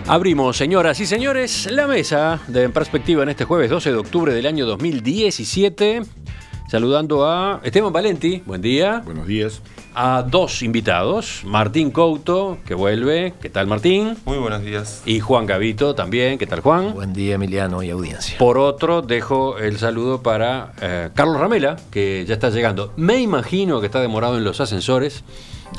Abrimos, señoras y señores, la mesa de En Perspectiva en este jueves 12 de octubre del año 2017. Saludando a Esteban Valenti, buen día. Buenos días. A dos invitados, Martín Couto, que vuelve. ¿Qué tal, Martín? Muy buenos días. Y Juan Gavito también. ¿Qué tal, Juan? Buen día, Emiliano y audiencia. Por otro, dejo el saludo para Carlos Ramela, que ya está llegando. Me imagino que está demorado en los ascensores,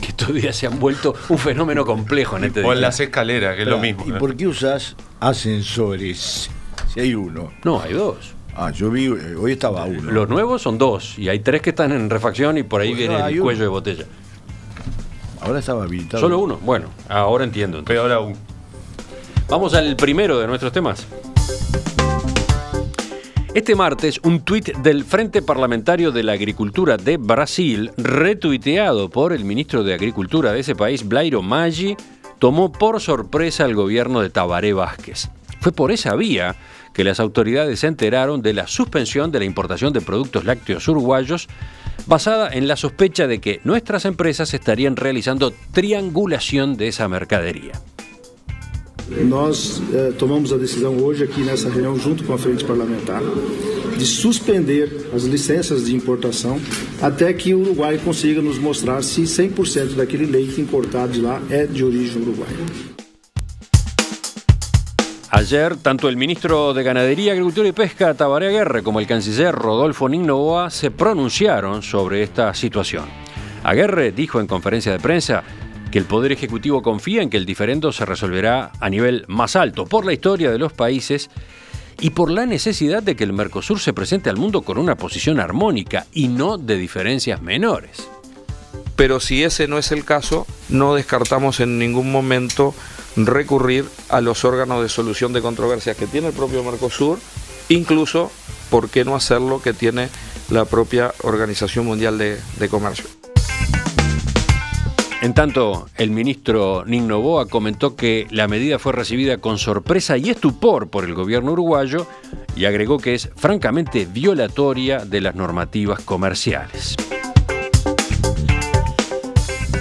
que estos días se han vuelto un fenómeno complejo en este día. O en las escaleras, que es lo mismo. ¿Y por qué usas ascensores? Si hay uno. No, hay dos. Ah, yo vi, hoy estaba uno. Los nuevos son dos, y hay tres que están en refacción y por ahí Pues viene el uno. cuello de botella. Ahora estaba habilitado. Solo uno. Bueno, ahora entiendo. Entonces. Peor aún. Vamos al primero de nuestros temas. Este martes, un tuit del Frente Parlamentario de la Agricultura de Brasil, retuiteado por el ministro de Agricultura de ese país, Blairo Maggi, tomó por sorpresa al gobierno de Tabaré Vázquez. Fue por esa vía que las autoridades se enteraron de la suspensión de la importación de productos lácteos uruguayos, basada en la sospecha de que nuestras empresas estarían realizando triangulación de esa mercadería. Nós tomamos a decisão hoje aqui nessa reunião junto com a Frente Parlamentar de suspender as licenças de importação até que o Uruguai consiga nos mostrar se 100% daquele leite importado de lá é de origem uruguaia. Ayer, tanto el ministro de Ganadería, Agricultura y Pesca, Tabaré Aguerre, como el canciller Rodolfo Nin Noboa se pronunciaron sobre esta situación. Aguerre dijo en conferencia de prensa que el Poder Ejecutivo confía en que el diferendo se resolverá a nivel más alto por la historia de los países y por la necesidad de que el Mercosur se presente al mundo con una posición armónica y no de diferencias menores. Pero si ese no es el caso, no descartamos en ningún momento recurrir a los órganos de solución de controversias que tiene el propio Mercosur, incluso, ¿por qué no hacerlo?, que tiene la propia Organización Mundial de Comercio. En tanto, el ministro Nin Noboa comentó que la medida fue recibida con sorpresa y estupor por el gobierno uruguayo y agregó que es francamente violatoria de las normativas comerciales.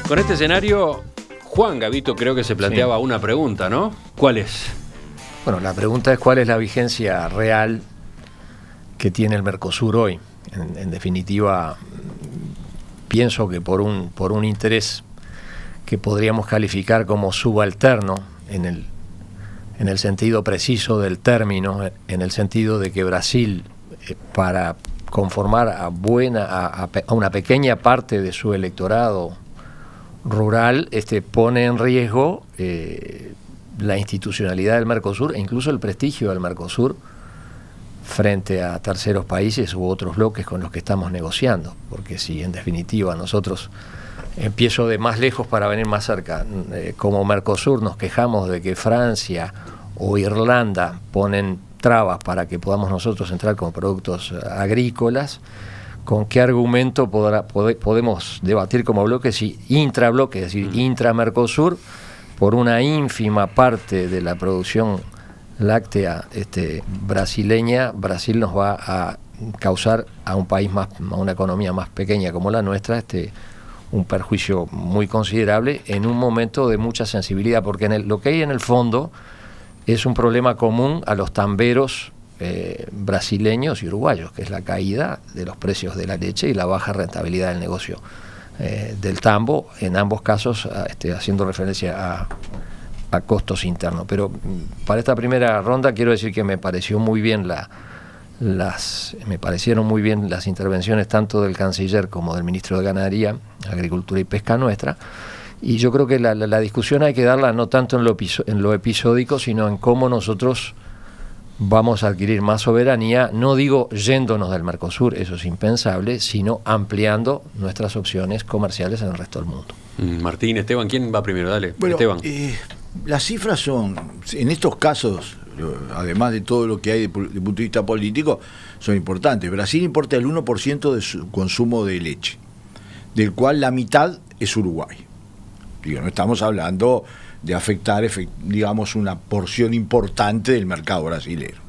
Con este escenario, Juan Gavito creo que se planteaba una pregunta, ¿no? ¿Cuál es? Bueno, la pregunta es cuál es la vigencia real que tiene el Mercosur hoy. En definitiva, pienso que por un interés que podríamos calificar como subalterno en el sentido preciso del término, en el sentido de que Brasil, para conformar a una pequeña parte de su electorado rural, pone en riesgo la institucionalidad del Mercosur e incluso el prestigio del Mercosur frente a terceros países u otros bloques con los que estamos negociando, porque si en definitiva nosotros, empiezo de más lejos para venir más cerca, como Mercosur nos quejamos de que Francia o Irlanda ponen trabas para que podamos nosotros entrar con productos agrícolas, ¿con qué argumento podemos debatir como bloque si intrabloque, es decir, intra-Mercosur, por una ínfima parte de la producción láctea brasileña, Brasil nos va a causar a un país más, a una economía más pequeña como la nuestra, un perjuicio muy considerable en un momento de mucha sensibilidad, porque lo que hay en el fondo es un problema común a los tamberos brasileños y uruguayos, que es la caída de los precios de la leche y la baja rentabilidad del negocio del tambo, en ambos casos haciendo referencia a costos internos. Pero para esta primera ronda quiero decir que me pareció muy bien me parecieron muy bien las intervenciones tanto del canciller como del ministro de Ganadería, Agricultura y Pesca nuestra, y yo creo que la discusión hay que darla no tanto en lo episódico, sino en cómo nosotros vamos a adquirir más soberanía, no digo yéndonos del Mercosur, eso es impensable, sino ampliando nuestras opciones comerciales en el resto del mundo. Martín, Esteban, ¿quién va primero? Dale, Bueno, Esteban. Las cifras son, en estos casos, además de todo lo que hay de punto de vista político, son importantes. Brasil importa el 1% de su consumo de leche, del cual la mitad es Uruguay. Digo, no estamos hablando de afectar, digamos, una porción importante del mercado brasileño.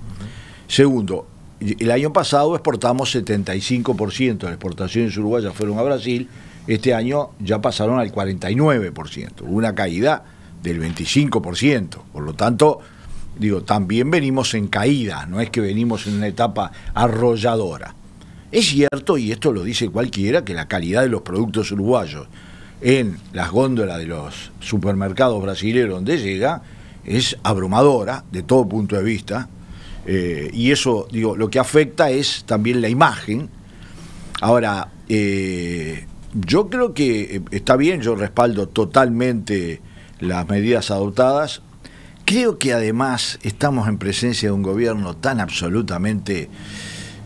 Segundo, el año pasado exportamos 75% de las exportaciones uruguayas fueron a Brasil, este año ya pasaron al 49%, hubo una caída del 25%. Por lo tanto, digo, también venimos en caída, no es que venimos en una etapa arrolladora. Es cierto, y esto lo dice cualquiera, que la calidad de los productos uruguayos en las góndolas de los supermercados brasileños donde llega es abrumadora de todo punto de vista, y eso, digo, lo que afecta es también la imagen. Ahora, yo creo que está bien, yo respaldo totalmente las medidas adoptadas. Creo que además estamos en presencia de un gobierno tan absolutamente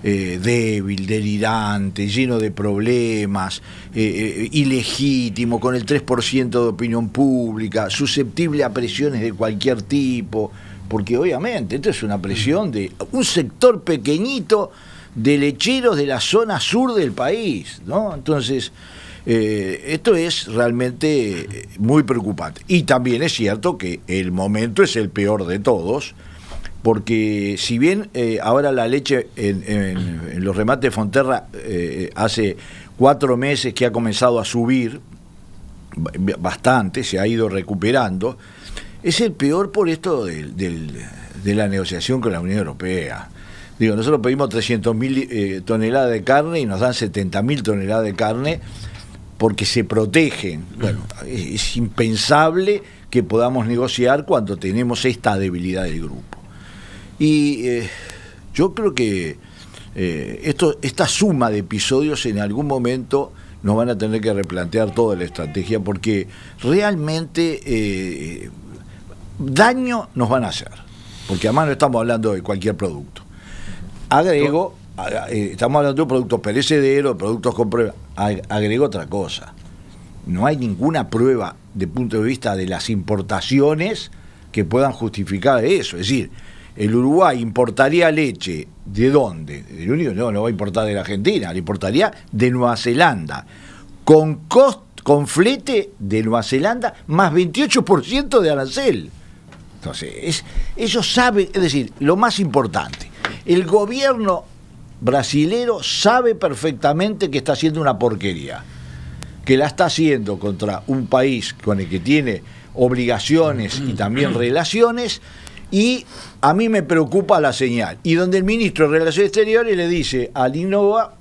débil, delirante, lleno de problemas, ilegítimo, con el 3% de opinión pública, susceptible a presiones de cualquier tipo, porque obviamente esto es una presión de un sector pequeñito de lecheros de la zona sur del país, ¿no? Entonces, esto es realmente muy preocupante. Y también es cierto que el momento es el peor de todos, porque si bien ahora la leche en los remates de Fonterra hace 4 meses que ha comenzado a subir bastante, se ha ido recuperando, es el peor por esto de la negociación con la Unión Europea. Digo, nosotros pedimos 300.000 toneladas de carne y nos dan 70.000 toneladas de carne porque se protegen. Bueno, es impensable que podamos negociar cuando tenemos esta debilidad del grupo. Y yo creo que esta suma de episodios en algún momento nos van a tener que replantear toda la estrategia, porque realmente daño nos van a hacer, porque además no estamos hablando de cualquier producto. Agrego, estamos hablando de productos perecederos, productos con prueba. Agrego otra cosa. No hay ninguna prueba de punto de vista de las importaciones que puedan justificar eso. Es decir, el Uruguay importaría leche, ¿de dónde? El único no va a importar de la Argentina, la importaría de Nueva Zelanda, con flete de Nueva Zelanda más 28% de arancel. Entonces, ellos saben, es decir, lo más importante, el gobierno brasilero sabe perfectamente que está haciendo una porquería, que la está haciendo contra un país con el que tiene obligaciones y también relaciones, y a mí me preocupa la señal. Y donde el ministro de Relaciones Exteriores le dice al Innova,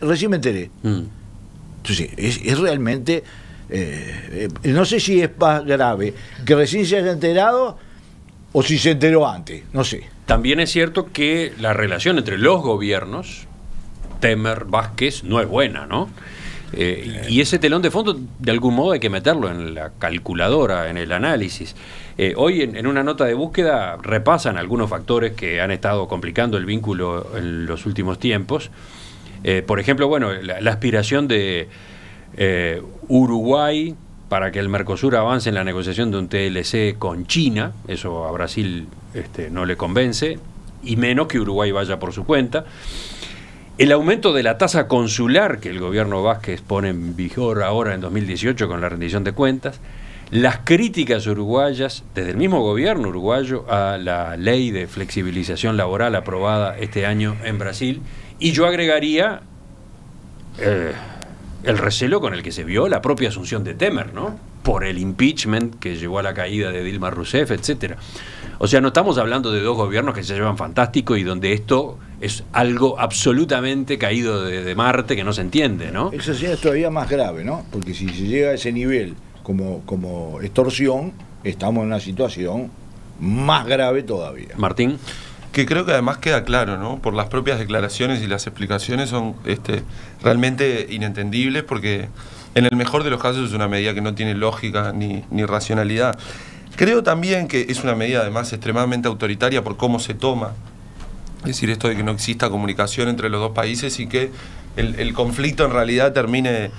recién me enteré. Entonces, es realmente, no sé si es más grave que recién se haya enterado o si se enteró antes, no sé. También es cierto que la relación entre los gobiernos, Temer, Vázquez, no es buena, ¿no? Y ese telón de fondo, de algún modo, hay que meterlo en la calculadora, en el análisis. Hoy, en una nota de búsqueda, repasan algunos factores que han estado complicando el vínculo en los últimos tiempos. Por ejemplo, bueno, la aspiración de Uruguay para que el Mercosur avance en la negociación de un TLC con China. Eso a Brasil no le convence, y menos que Uruguay vaya por su cuenta. El aumento de la tasa consular que el gobierno Vázquez pone en vigor ahora en 2018 con la rendición de cuentas, las críticas uruguayas desde el mismo gobierno uruguayo a la ley de flexibilización laboral aprobada este año en Brasil, y yo agregaría el recelo con el que se vio la propia asunción de Temer, ¿no? Por el impeachment que llevó a la caída de Dilma Rousseff, etcétera. O sea, no estamos hablando de dos gobiernos que se llevan fantástico y donde esto es algo absolutamente caído de Marte que no se entiende, ¿no? Eso sí es todavía más grave, ¿no? Porque si se llega a ese nivel como extorsión, estamos en una situación más grave todavía. Martín. Que creo que además queda claro, ¿no? Por las propias declaraciones y las explicaciones son realmente inentendibles, porque en el mejor de los casos es una medida que no tiene lógica ni racionalidad. Creo también que es una medida además extremadamente autoritaria por cómo se toma. Es decir, esto de que no exista comunicación entre los dos países y que el conflicto en realidad termine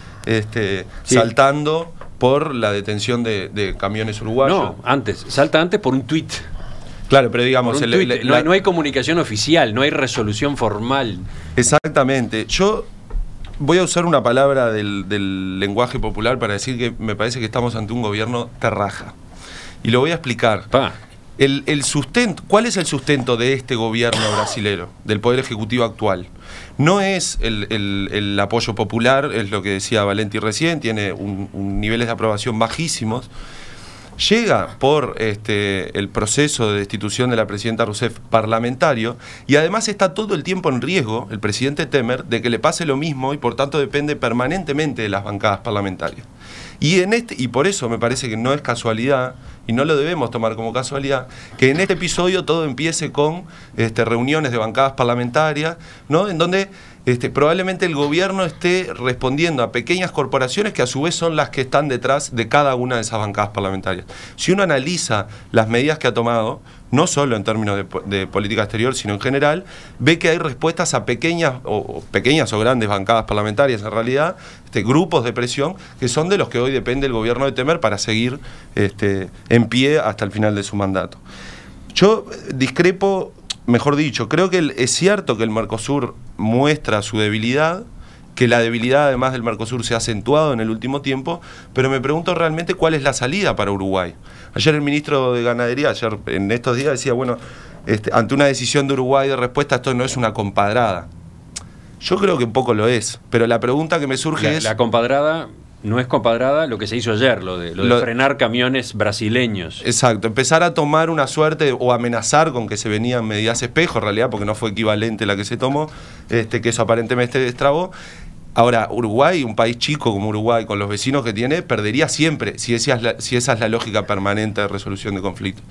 saltando por la detención de camiones uruguayos. No, salta antes por un tuit. Claro, pero digamos... No hay comunicación oficial, no hay resolución formal. Exactamente. Yo voy a usar una palabra del lenguaje popular para decir que me parece que estamos ante un gobierno terraja. Y lo voy a explicar. El sustento, ¿cuál es el sustento de este gobierno brasilero, del Poder Ejecutivo actual? No es el apoyo popular, es lo que decía Valenti recién, tiene niveles de aprobación bajísimos. llega por el proceso de destitución de la presidenta Rousseff parlamentario, y además está todo el tiempo en riesgo el presidente Temer de que le pase lo mismo, y por tanto depende permanentemente de las bancadas parlamentarias. Y por eso me parece que no es casualidad, y no lo debemos tomar como casualidad, que en este episodio todo empiece con reuniones de bancadas parlamentarias, ¿no? En donde probablemente el gobierno esté respondiendo a pequeñas corporaciones que a su vez son las que están detrás de cada una de esas bancadas parlamentarias. Si uno analiza las medidas que ha tomado, no solo en términos de política exterior, sino en general, ve que hay respuestas a pequeñas o grandes bancadas parlamentarias, en realidad, grupos de presión, que son de los que hoy depende el gobierno de Temer para seguir en pie hasta el final de su mandato. Yo discrepo, mejor dicho, creo que es cierto que el Mercosur muestra su debilidad, que la debilidad además del Mercosur se ha acentuado en el último tiempo, pero me pregunto realmente cuál es la salida para Uruguay. Ayer el ministro de Ganadería, en estos días decía, bueno, ante una decisión de Uruguay de respuesta, esto no es una compadrada. Yo creo que un poco lo es, pero la pregunta que me surge es... La compadrada no es compadrada lo que se hizo ayer, lo de frenar camiones brasileños. Exacto, empezar a tomar una suerte o amenazar con que se venían medidas espejo, en realidad, porque no fue equivalente la que se tomó, que eso aparentemente destrabó. Ahora, Uruguay, un país chico como Uruguay, con los vecinos que tiene, perdería siempre, si esa es la lógica permanente de resolución de conflictos.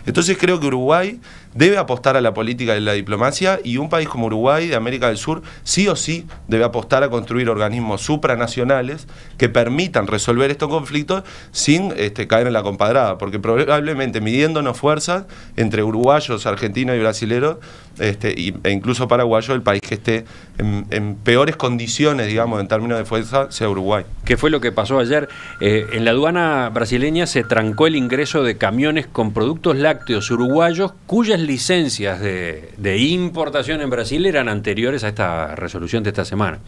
Entonces creo que Uruguay debe apostar a la política y la diplomacia, y un país como Uruguay, de América del Sur, sí o sí debe apostar a construir organismos supranacionales que permitan resolver estos conflictos sin caer en la compadrada, porque probablemente midiéndonos fuerzas entre uruguayos, argentinos y brasileros, e incluso paraguayos, el país que esté en peores condiciones, digamos, en términos de fuerza, sea Uruguay. ¿Qué fue lo que pasó ayer? En la aduana brasileña se trancó el ingreso de camiones con productos lácteos uruguayos cuyas licencias de importación en Brasil eran anteriores a esta resolución de esta semana.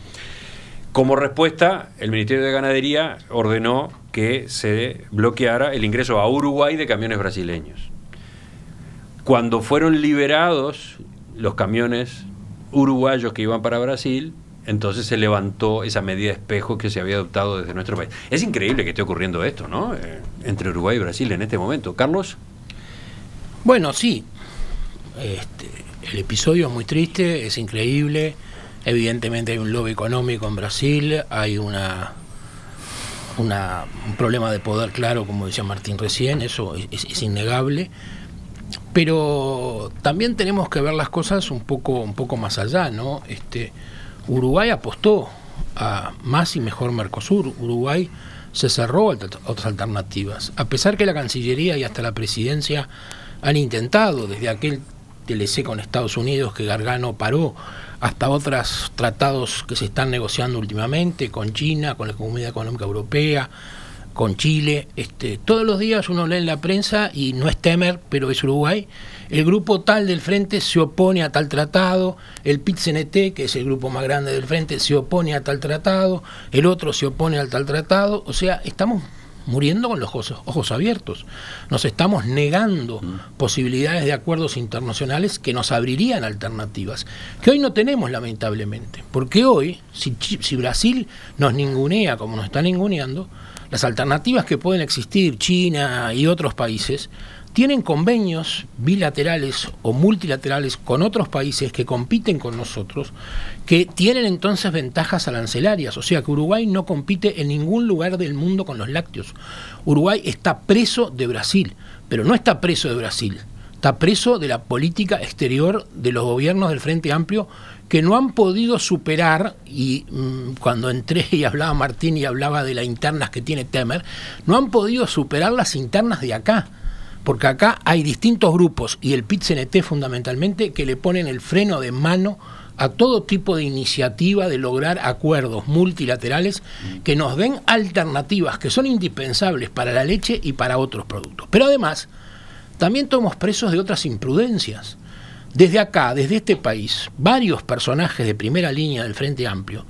Como respuesta, el Ministerio de Ganadería ordenó que se bloqueara el ingreso a Uruguay de camiones brasileños. Cuando fueron liberados los camiones uruguayos que iban para Brasil, entonces se levantó esa medida de espejo que se había adoptado desde nuestro país. Es increíble que esté ocurriendo esto, ¿no? Entre Uruguay y Brasil en este momento. ¿Carlos? Bueno, sí. El episodio es muy triste, es increíble. Evidentemente hay un lobby económico en Brasil, hay un problema de poder claro, como decía Martín recién, eso es innegable. Pero también tenemos que ver las cosas un poco más allá, ¿no? Uruguay apostó a más y mejor Mercosur. Uruguay se cerró a otras alternativas, a pesar que la Cancillería y hasta la Presidencia han intentado, desde aquel TLC con Estados Unidos que Gargano paró, hasta otros tratados que se están negociando últimamente con China, con la Comunidad Económica Europea, con Chile. Todos los días uno lee en la prensa, y no es Temer, pero es Uruguay, el grupo tal del Frente se opone a tal tratado, el PIT-CNT, que es el grupo más grande del Frente, se opone a tal tratado, el otro se opone a tal tratado. O sea, estamos muriendo con los ojos abiertos. Nos estamos negando posibilidades de acuerdos internacionales que nos abrirían alternativas, que hoy no tenemos, lamentablemente. Porque hoy, si Brasil nos ningunea como nos está ninguneando, las alternativas que pueden existir, China y otros países, tienen convenios bilaterales o multilaterales con otros países que compiten con nosotros, que tienen entonces ventajas arancelarias. O sea que Uruguay no compite en ningún lugar del mundo con los lácteos. Uruguay está preso de Brasil, pero no está preso de Brasil, está preso de la política exterior de los gobiernos del Frente Amplio, que no han podido superar, y cuando entré y hablaba Martín y hablaba de las internas que tiene Temer, no han podido superar las internas de acá, porque acá hay distintos grupos, y el PIT-CNT fundamentalmente, que le ponen el freno de mano a todo tipo de iniciativa de lograr acuerdos multilaterales que nos den alternativas que son indispensables para la leche y para otros productos. Pero además, también tomamos presos de otras imprudencias. Desde acá, desde este país, varios personajes de primera línea del Frente Amplio,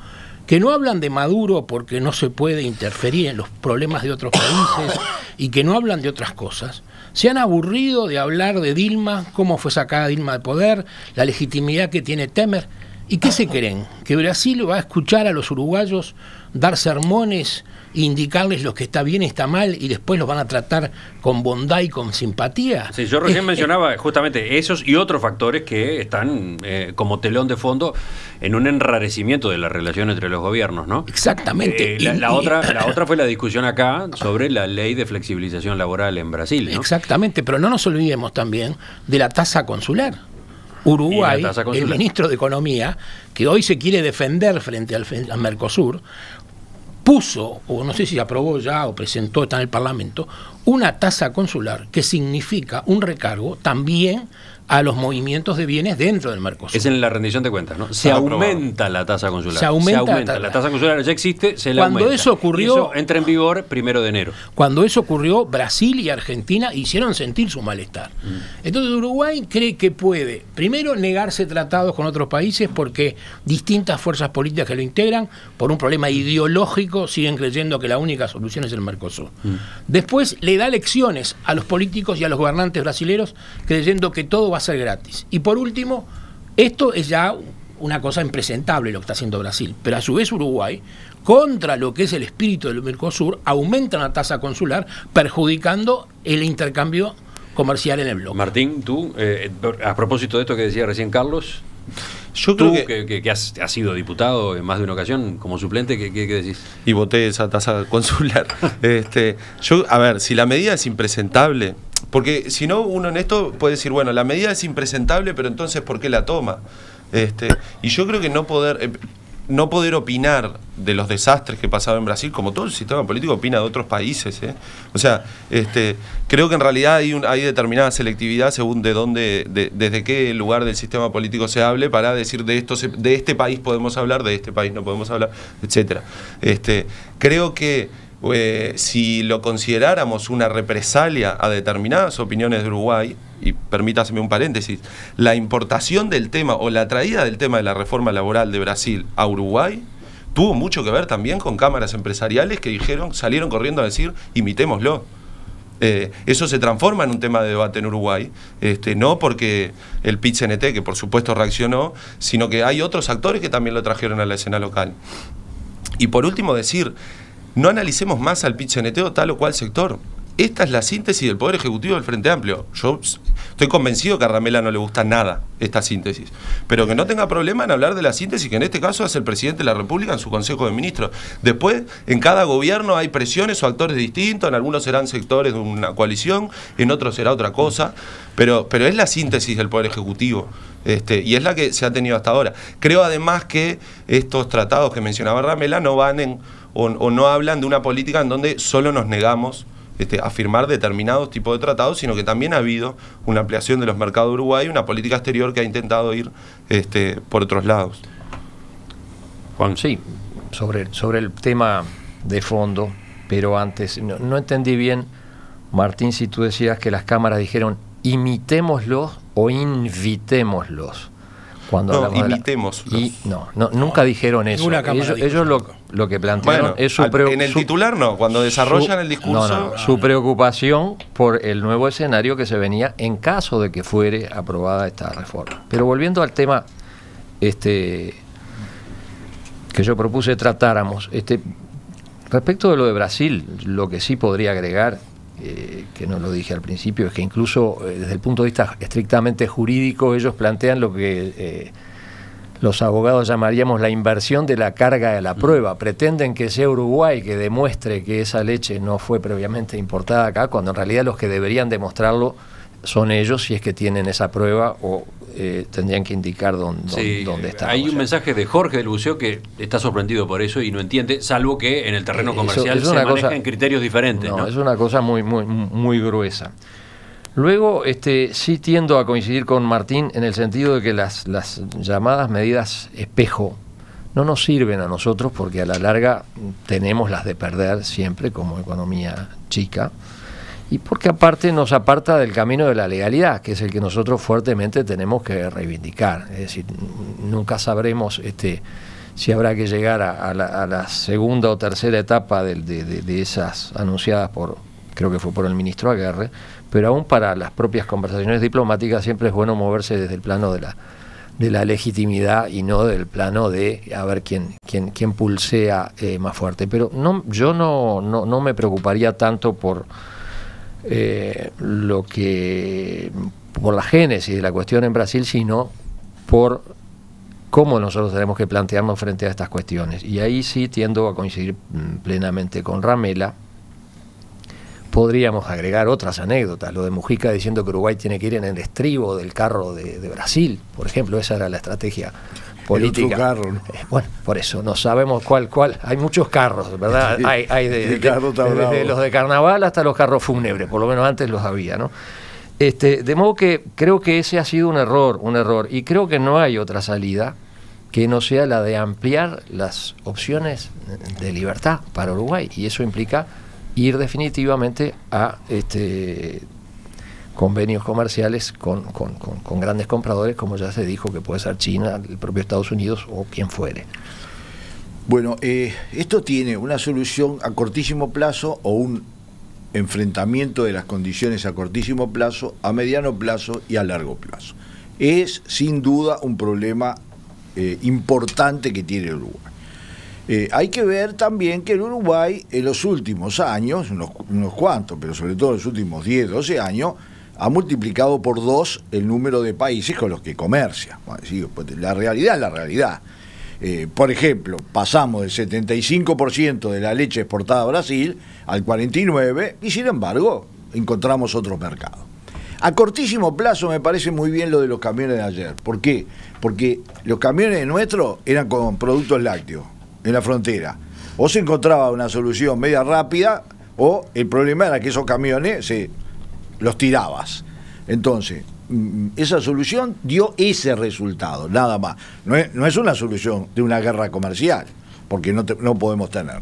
que no hablan de Maduro porque no se puede interferir en los problemas de otros países y que no hablan de otras cosas, se han aburrido de hablar de Dilma, cómo fue sacada Dilma de poder, la legitimidad que tiene Temer. ¿Y qué se creen? ¿Que Brasil va a escuchar a los uruguayos dar sermones, indicarles lo que está bien y está mal, y después los van a tratar con bondad y con simpatía. Sí, yo recién mencionaba justamente esos y otros factores que están como telón de fondo en un enrarecimiento de la relación entre los gobiernos, ¿no? Exactamente. La otra fue la discusión acá sobre la ley de flexibilización laboral en Brasil, ¿no? Exactamente, pero no nos olvidemos también de la tasa consular. Uruguay, el ministro de Economía, que hoy se quiere defender frente al Mercosur, puso, o no sé si aprobó ya o presentó, está en el Parlamento, una tasa consular que significa un recargo también a los movimientos de bienes dentro del Mercosur. Es en la rendición de cuentas, ¿no? Se aumenta la tasa consular. Se aumenta. La tasa consular ya existe, se la aumenta. Cuando eso ocurrió, eso entra en vigor 1 de enero. Cuando eso ocurrió, Brasil y Argentina hicieron sentir su malestar. Entonces Uruguay cree que puede, primero, negarse tratados con otros países porque distintas fuerzas políticas que lo integran, por un problema ideológico, siguen creyendo que la única solución es el Mercosur. Después le da lecciones a los políticos y a los gobernantes brasileños creyendo que todo va a ser gratis. Y por último, esto es ya una cosa impresentable lo que está haciendo Brasil, pero a su vez Uruguay, contra lo que es el espíritu del Mercosur, aumenta la tasa consular, perjudicando el intercambio comercial en el bloque. Martín, tú, a propósito de esto que decía recién Carlos, yo tú creo que has sido diputado en más de una ocasión como suplente, ¿qué decís? Y voté esa tasa consular. Yo, a ver, si la medida es impresentable, porque si no, uno en esto puede decir, bueno, la medida es impresentable, pero entonces ¿por qué la toma? Y yo creo que no poder opinar de los desastres que pasaban en Brasil, como todo el sistema político opina de otros países, o sea, creo que en realidad hay determinada selectividad según desde qué lugar del sistema político se hable, para decir de este país podemos hablar, de este país no podemos hablar, etcétera. Creo que si lo consideráramos una represalia a determinadas opiniones de Uruguay, y permítaseme un paréntesis, la importación del tema o la traída del tema de la reforma laboral de Brasil a Uruguay tuvo mucho que ver también con cámaras empresariales que salieron corriendo a decir, imitémoslo. Eso se transforma en un tema de debate en Uruguay, no porque el PIT-CNT, que por supuesto reaccionó, sino que hay otros actores que también lo trajeron a la escena local. Y por último decir, no analicemos más al PIT-CNT o tal o cual sector. Esta es la síntesis del Poder Ejecutivo del Frente Amplio. Yo estoy convencido que a Ramela no le gusta nada esta síntesis, pero que no tenga problema en hablar de la síntesis, que en este caso hace el Presidente de la República en su Consejo de Ministros. Después, en cada gobierno hay presiones o actores distintos, en algunos serán sectores de una coalición, en otros será otra cosa, pero es la síntesis del Poder Ejecutivo. Y es la que se ha tenido hasta ahora. Creo además que estos tratados que mencionaba Ramela no van o no hablan de una política en donde solo nos negamos a firmar determinados tipos de tratados, sino que también ha habido una ampliación de los mercados de Uruguay, una política exterior que ha intentado ir por otros lados. Juan, sí, sobre el tema de fondo, pero antes, no entendí bien, Martín, si tú decías que las cámaras dijeron imitémoslos o invitémoslos. Cuando no, imitémoslos. Nunca dijeron eso. Ellos lo que plantearon es en el titular no, cuando desarrollan el discurso. Su preocupación por el nuevo escenario que se venía en caso de que fuere aprobada esta reforma. Pero volviendo al tema que yo propuse tratáramos, respecto de lo de Brasil, lo que sí podría agregar, que no lo dije al principio, es que incluso desde el punto de vista estrictamente jurídico ellos plantean lo que los abogados llamaríamos la inversión de la carga de la prueba. Pretenden que sea Uruguay que demuestre que esa leche no fue previamente importada acá, cuando en realidad los que deberían demostrarlo son ellos, si es que tienen esa prueba, o tendrían que indicar dónde está. Hay un mensaje de Jorge del Buceo que está sorprendido por eso y no entiende, salvo que en el terreno comercial se manejan criterios diferentes. No, es una cosa muy gruesa. Luego, sí tiendo a coincidir con Martín en el sentido de que las llamadas medidas espejo no nos sirven a nosotros, porque a la larga tenemos las de perder siempre como economía chica, y porque aparte nos aparta del camino de la legalidad, que es el que nosotros fuertemente tenemos que reivindicar. Es decir, nunca sabremos si habrá que llegar a la segunda o tercera etapa de esas anunciadas creo que fue por el ministro Aguerre, pero aún para las propias conversaciones diplomáticas siempre es bueno moverse desde el plano de de la legitimidad y no del plano de a ver quién pulsea más fuerte. Pero yo no me preocuparía tanto por por la génesis de la cuestión en Brasil, sino por cómo nosotros tenemos que plantearnos frente a estas cuestiones. Y ahí sí tiendo a coincidir plenamente con Ramela. Podríamos agregar otras anécdotas, lo de Mujica diciendo que Uruguay tiene que ir en el estribo del carro de Brasil, por ejemplo, esa era la estrategia política. Carro, ¿no? Bueno, por eso no sabemos cuál. Hay muchos carros, ¿verdad? Hay desde los de carnaval hasta los carros fúnebres, por lo menos antes los había, ¿no? De modo que creo que ese ha sido un error, y creo que no hay otra salida que no sea la de ampliar las opciones de libertad para Uruguay, y eso implica ir definitivamente a convenios comerciales con grandes compradores, como ya se dijo que puede ser China, el propio Estados Unidos o quien fuere. Bueno, esto tiene una solución a cortísimo plazo o un enfrentamiento de las condiciones a cortísimo plazo, a mediano plazo y a largo plazo. Es sin duda un problema importante que tiene el Uruguay. Hay que ver también que el Uruguay en los últimos años, unos cuantos, pero sobre todo en los últimos 10, 12 años, ha multiplicado por 2 el número de países con los que comercia. Bueno, sí, la realidad es la realidad. Por ejemplo, pasamos del 75% de la leche exportada a Brasil al 49%, y sin embargo encontramos otros mercados. A cortísimo plazo me parece muy bien lo de los camiones de ayer. ¿Por qué? Porque los camiones nuestros eran con productos lácteos en la frontera. O se encontraba una solución media rápida, o el problema era que esos camiones los tirabas. Entonces, esa solución dio ese resultado, nada más. No es una solución de una guerra comercial, porque no podemos tener.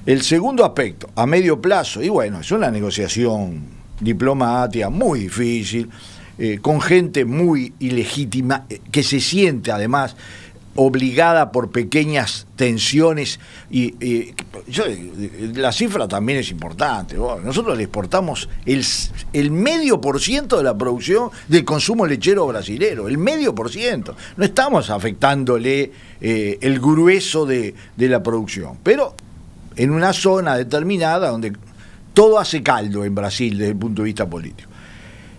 El segundo aspecto, a medio plazo, y bueno, es una negociación diplomática muy difícil, con gente muy ilegítima, que se siente además obligada por pequeñas tensiones, y la cifra también es importante. Nosotros le exportamos el 0,5% de la producción del consumo lechero brasilero, el 0,5%. No estamos afectándole el grueso de la producción, pero en una zona determinada donde todo hace caldo en Brasil desde el punto de vista político.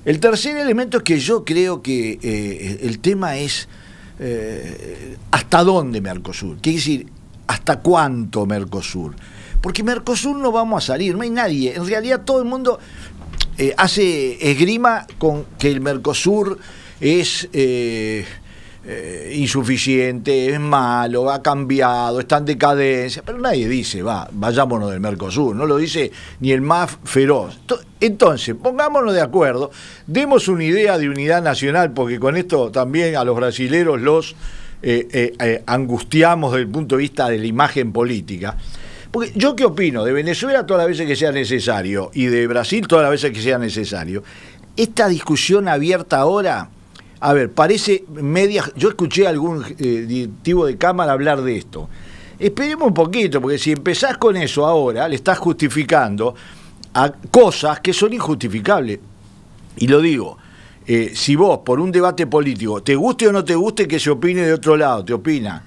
El tercer elemento es que yo creo que el tema es ¿hasta dónde Mercosur? Quiere decir, ¿hasta cuánto Mercosur? Porque Mercosur no vamos a salir, no hay nadie. En realidad todo el mundo hace esgrima con que el Mercosur es insuficiente, es malo, ha cambiado, está en decadencia, pero nadie dice, vayámonos del Mercosur, no lo dice ni el más feroz. Entonces, pongámonos de acuerdo, demos una idea de unidad nacional, porque con esto también a los brasileros los angustiamos desde el punto de vista de la imagen política. Porque yo, ¿qué opino? De Venezuela todas las veces que sea necesario, y de Brasil todas las veces que sea necesario. Esta discusión abierta ahora, a ver, parece media. Yo escuché a algún directivo de Cámara hablar de esto. Esperemos un poquito, porque si empezás con eso ahora, le estás justificando a cosas que son injustificables. Y lo digo, si vos por un debate político, te guste o no te guste que se opine de otro lado, te opina,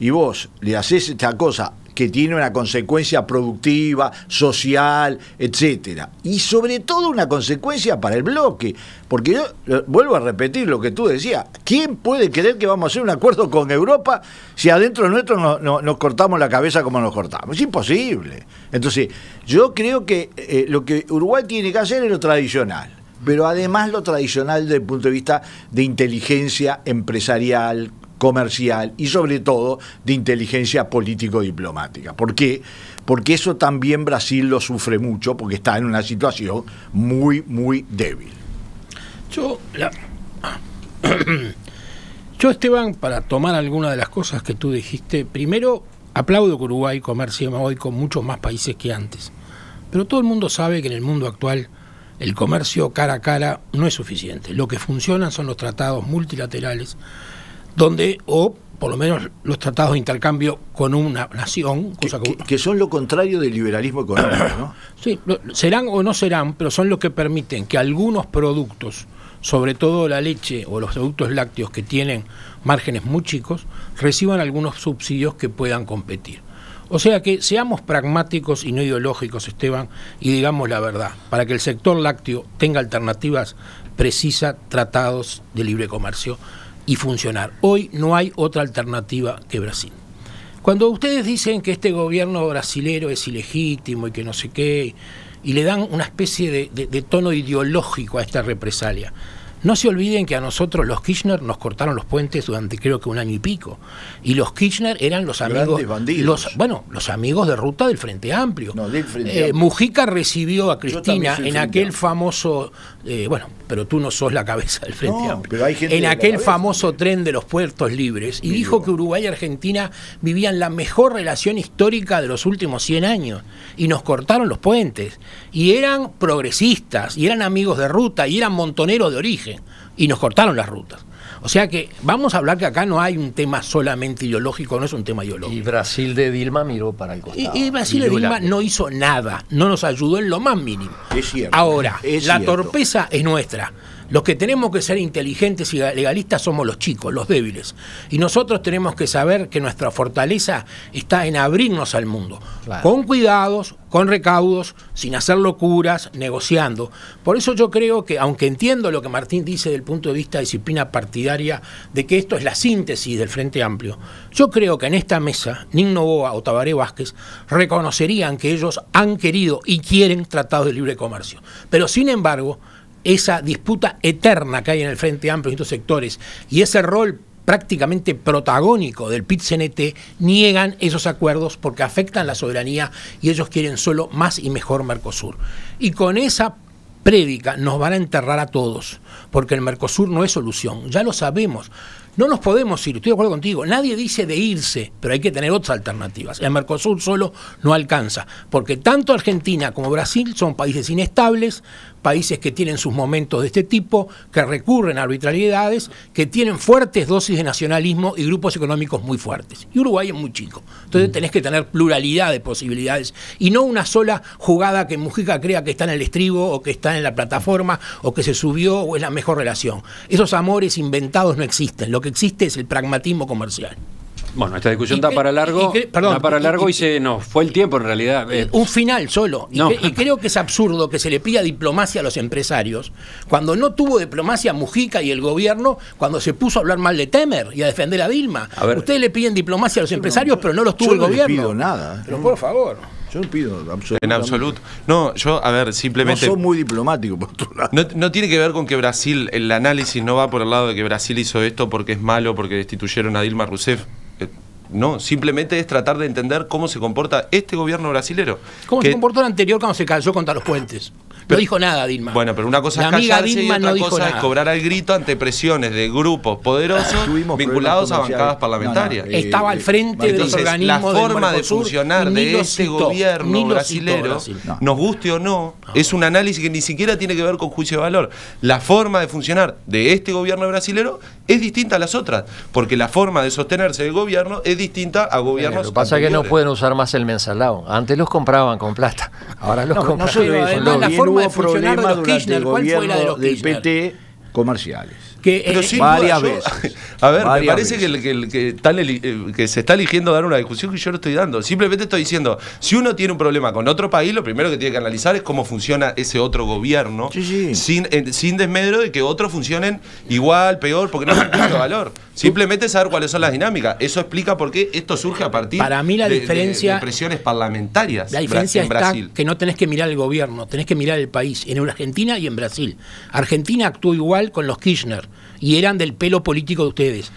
y vos le haces esta cosa que tiene una consecuencia productiva, social, etcétera, y sobre todo una consecuencia para el bloque, porque yo vuelvo a repetir lo que tú decías, ¿quién puede creer que vamos a hacer un acuerdo con Europa si adentro nuestro nos cortamos la cabeza como nos cortamos? Es imposible. Entonces, yo creo que lo que Uruguay tiene que hacer es lo tradicional, pero además lo tradicional desde el punto de vista de inteligencia empresarial, comercial y sobre todo de inteligencia político-diplomática. ¿Por qué? Porque eso también Brasil lo sufre mucho, porque está en una situación muy, muy débil. Yo, Esteban, para tomar alguna de las cosas que tú dijiste, primero aplaudo que Uruguay comercie hoy con muchos más países que antes, pero todo el mundo sabe que en el mundo actual el comercio cara a cara no es suficiente. Lo que funcionan son los tratados multilaterales, donde, o por lo menos los tratados de intercambio con una nación, cosa que son lo contrario del liberalismo económico, ¿no? Sí, serán o no serán, pero son los que permiten que algunos productos sobre todo la leche o los productos lácteos que tienen márgenes muy chicos, reciban algunos subsidios que puedan competir. O sea que seamos pragmáticos y no ideológicos, Esteban, y digamos la verdad, para que el sector lácteo tenga alternativas precisas, tratados de libre comercio y funcionar. Hoy no hay otra alternativa que Brasil. Cuando ustedes dicen que este gobierno brasilero es ilegítimo y que no sé qué, y le dan una especie de tono ideológico a esta represalia, no se olviden que a nosotros los Kirchner nos cortaron los puentes durante creo que 1 año y pico. Y los Kirchner eran los amigos, los amigos de ruta del Frente Amplio. No, del Frente Amplio. Mujica recibió a Cristina en aquel famoso, pero tú no sos la cabeza del Frente Amplio. Pero hay gente en aquel famoso tren de los puertos libres, y dijo que Uruguay y Argentina vivían la mejor relación histórica de los últimos 100 años. Y nos cortaron los puentes. Y eran progresistas, y eran amigos de ruta, y eran montoneros de origen. Y nos cortaron las rutas. O sea que vamos a hablar que acá no hay un tema solamente ideológico, no es un tema ideológico. Y Brasil de Dilma miró para el costado. Y Brasil de Dilma no hizo nada, no nos ayudó en lo más mínimo. Es cierto. Ahora, la torpeza es nuestra. Los que tenemos que ser inteligentes y legalistas somos los chicos, los débiles. Y nosotros tenemos que saber que nuestra fortaleza está en abrirnos al mundo. Claro. Con cuidados, con recaudos, sin hacer locuras, negociando. Por eso yo creo que, aunque entiendo lo que Martín dice del punto de vista de disciplina partidaria, de que esto es la síntesis del Frente Amplio, yo creo que en esta mesa, Nin Noboa o Tabaré Vázquez reconocerían que ellos han querido y quieren tratados de libre comercio. Pero sin embargo, esa disputa eterna que hay en el Frente Amplio en estos sectores y ese rol prácticamente protagónico del PIT-CNT niegan esos acuerdos porque afectan la soberanía y ellos quieren solo más y mejor Mercosur. Y con esa prédica nos van a enterrar a todos, porque el Mercosur no es solución, ya lo sabemos. No nos podemos ir, estoy de acuerdo contigo, nadie dice de irse, pero hay que tener otras alternativas. El Mercosur solo no alcanza, porque tanto Argentina como Brasil son países inestables, países que tienen sus momentos de este tipo, que recurren a arbitrariedades, que tienen fuertes dosis de nacionalismo y grupos económicos muy fuertes. Y Uruguay es muy chico, entonces tenés que tener pluralidad de posibilidades y no una sola jugada que Mujica crea que está en el estribo o que está en la plataforma o que se subió o es la mejor relación. Esos amores inventados no existen, lo que existe es el pragmatismo comercial. Bueno, esta discusión da para largo, y se nos fue el tiempo en realidad. Un final solo. Y creo que es absurdo que se le pida diplomacia a los empresarios, cuando no tuvo diplomacia Mujica y el gobierno, cuando se puso a hablar mal de Temer y a defender a Dilma. Ustedes le piden diplomacia a los empresarios, pero no los tuvo el gobierno. Yo no pido nada. Pero por favor. Yo no pido absolutamente. En absoluto. No, yo, simplemente... No soy muy diplomático, por otro lado. No tiene que ver con que Brasil, el análisis no va por el lado de que Brasil hizo esto porque es malo, porque destituyeron a Dilma Rousseff. No, simplemente es tratar de entender cómo se comporta este gobierno brasilero. ¿Cómo se comportó el anterior cuando se cayó contra los puentes? No dijo nada Dilma. Bueno, pero una cosa es callarse y otra cosa es cobrar al grito ante presiones de grupos poderosos vinculados a bancadas parlamentarias. Estaba al frente de los organismos la forma de funcionar de este gobierno brasilero, nos guste o no, es un análisis que ni siquiera tiene que ver con juicio de valor. La forma de funcionar de este gobierno brasilero es distinta a las otras, porque la forma de sostenerse del gobierno es distinta a gobiernos Lo que pasa es que no pueden usar más el mensalado. Antes los compraban con plata, ahora los compran. No solo eso, la forma de funcionar de los Kirchner, ¿cuál fue la de los del Kirchner? PT comerciales? Pero sin varias duda, veces. A ver, me parece que se está eligiendo dar una discusión que yo no estoy dando. Simplemente estoy diciendo, si uno tiene un problema con otro país, lo primero que tiene que analizar es cómo funciona ese otro gobierno, sin desmedro de que otros funcionen igual, peor, porque no es un punto de valor. Simplemente saber cuáles son las dinámicas. Eso explica por qué esto surge a partir de presiones parlamentarias. La diferencia en está Brasil. Que no tenés que mirar el gobierno, tenés que mirar el país, en Argentina y en Brasil. Argentina actuó igual con los Kirchner y eran del pelo político de ustedes.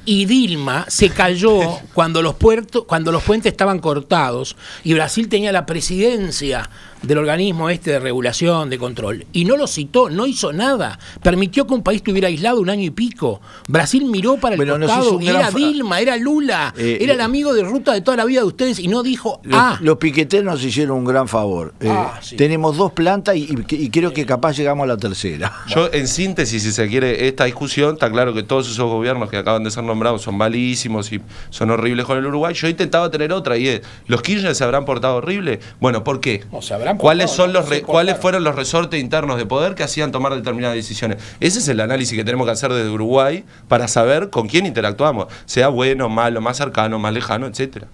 Y Dilma se cayó cuando los puentes estaban cortados y Brasil tenía la presidencia del organismo de regulación, de control. Y no lo citó, no hizo nada. Permitió que un país estuviera aislado 1 año y pico. Brasil miró para el costado y era Dilma, era Lula, era el amigo de ruta de toda la vida de ustedes y no dijo Los piqueteros nos hicieron un gran favor. Sí. Tenemos 2 plantas y creo que capaz llegamos a la tercera. Yo, en síntesis, si se quiere, esta discusión, está claro que todos esos gobiernos que acaban de ser nombrados nombrados son malísimos y son horribles con el Uruguay. Yo he intentado tener otra y es, ¿los Kirchner se habrán portado horrible? Bueno, ¿por qué? No, se habrán ¿Cuáles portado, ¿Cuáles fueron los resortes internos de poder que hacían tomar determinadas decisiones? Ese es el análisis que tenemos que hacer desde Uruguay para saber con quién interactuamos, sea bueno, malo, más cercano, más lejano, etcétera.